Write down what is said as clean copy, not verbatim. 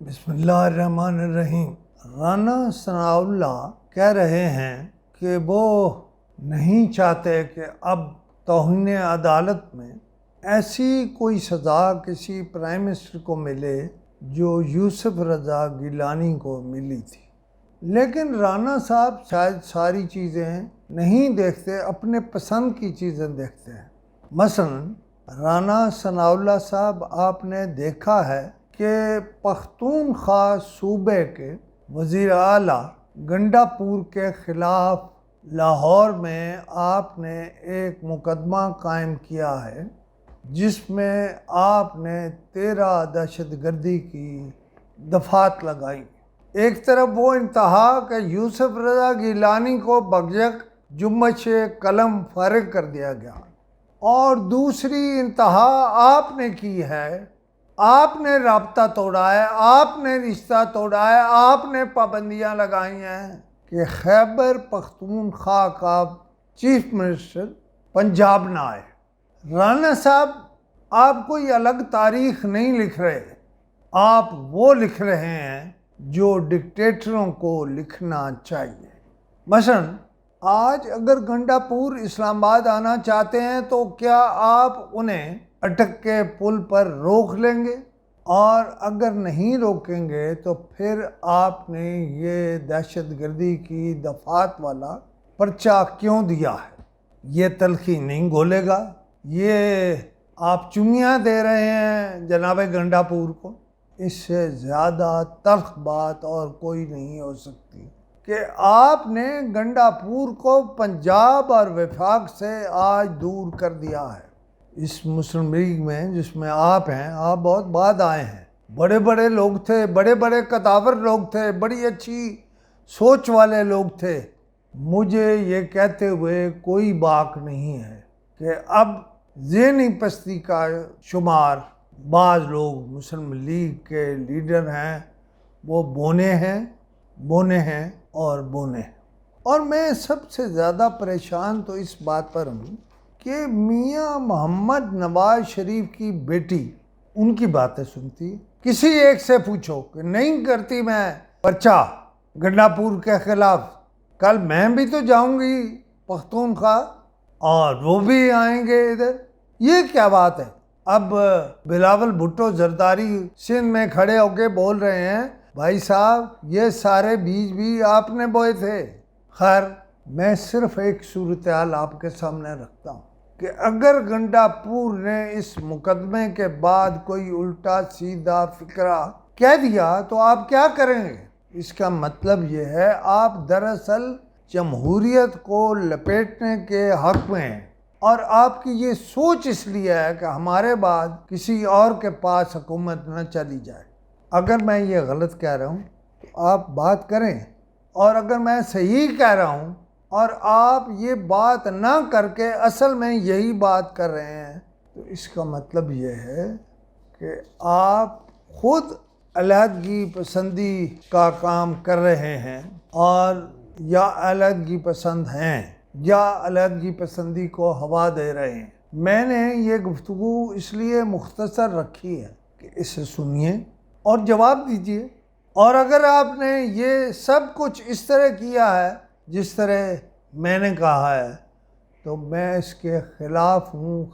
بسم اللہ الرحمن الرحیم۔ رانا ثناء اللہ کہہ رہے ہیں کہ وہ نہیں چاہتے کہ اب توہین عدالت میں ایسی کوئی سزا کسی پرائم منسٹر کو ملے جو یوسف رضا گیلانی کو ملی تھی۔ لیکن رانا صاحب شاید ساری چیزیں نہیں دیکھتے، اپنے پسند کی چیزیں دیکھتے ہیں۔ مثلا رانا ثناء اللہ صاحب آپ نے دیکھا ہے کہ پختونخوا صوبے کے وزیر اعلیٰ گنڈا پور کے خلاف لاہور میں آپ نے ایک مقدمہ قائم کیا ہے جس میں آپ نے 13 دہشت گردی کی دفعات لگائیں۔ ایک طرف وہ انتہا کہ یوسف رضا گیلانی کو بغیق جنبش قلم فارغ کر دیا گیا، اور دوسری انتہا آپ نے کی ہے، آپ نے رابطہ توڑا ہے، آپ نے رشتہ توڑا ہے، آپ نے پابندیاں لگائی ہیں کہ خیبر پختونخوا کا چیف منسٹر پنجاب نہ آئے۔ رانا صاحب آپ کوئی الگ تاریخ نہیں لکھ رہے، آپ وہ لکھ رہے ہیں جو ڈکٹیٹروں کو لکھنا چاہیے۔ مثلا آج اگر گنڈا پور اسلام آباد آنا چاہتے ہیں تو کیا آپ انہیں اٹک کے پل پر روک لیں گے؟ اور اگر نہیں روکیں گے تو پھر آپ نے یہ دہشت گردی کی دفعات والا پرچہ کیوں دیا ہے؟ یہ تلخی نہیں گھولے گا، یہ آپ چمیاں دے رہے ہیں جناب گنڈا پور کو۔ اس سے زیادہ تلخ بات اور کوئی نہیں ہو سکتی کہ آپ نے گنڈا پور کو پنجاب اور وفاق سے آج دور کر دیا ہے۔ اس مسلم لیگ میں جس میں آپ ہیں، آپ بہت بعد آئے ہیں، بڑے بڑے لوگ تھے، بڑے بڑے قداور لوگ تھے، بڑی اچھی سوچ والے لوگ تھے۔ مجھے یہ کہتے ہوئے کوئی باک نہیں ہے کہ اب ذہنی پستی کا شمار بعض لوگ مسلم لیگ کے لیڈر ہیں وہ بونے ہیں اور بونے ہیں۔ اور میں سب سے زیادہ پریشان تو اس بات پر ہوں کہ میاں محمد نواز شریف کی بیٹی ان کی باتیں سنتی، کسی ایک سے پوچھو کہ نہیں کرتی میں پرچہ گنڈا پور کے خلاف، کل میں بھی تو جاؤں گی پختونخوا اور وہ بھی آئیں گے ادھر۔ یہ کیا بات ہے؟ اب بلاول بھٹو زرداری سندھ میں کھڑے ہو کے بول رہے ہیں بھائی صاحب یہ سارے بیج بھی آپ نے بوئے تھے۔ خیر، میں صرف ایک صورتحال آپ کے سامنے رکھتا ہوں کہ اگر گنڈا پور نے اس مقدمے کے بعد کوئی الٹا سیدھا فکرہ کہہ دیا تو آپ کیا کریں گے؟ اس کا مطلب یہ ہے آپ دراصل جمہوریت کو لپیٹنے کے حق میں ہیں، اور آپ کی یہ سوچ اس لیے ہے کہ ہمارے بعد کسی اور کے پاس حکومت نہ چلی جائے۔ اگر میں یہ غلط کہہ رہا ہوں تو آپ بات کریں، اور اگر میں صحیح کہہ رہا ہوں اور آپ یہ بات نہ کر کے اصل میں یہی بات کر رہے ہیں تو اس کا مطلب یہ ہے کہ آپ خود علیحدگی پسندی کا کام کر رہے ہیں، اور یا علیحدگی پسند ہیں یا علیحدگی پسندی کو ہوا دے رہے ہیں۔ میں نے یہ گفتگو اس لیے مختصر رکھی ہے کہ اسے سنیے اور جواب دیجیے، اور اگر آپ نے یہ سب کچھ اس طرح کیا ہے جس طرح میں نے کہا ہے تو میں اس کے خلاف ہوں۔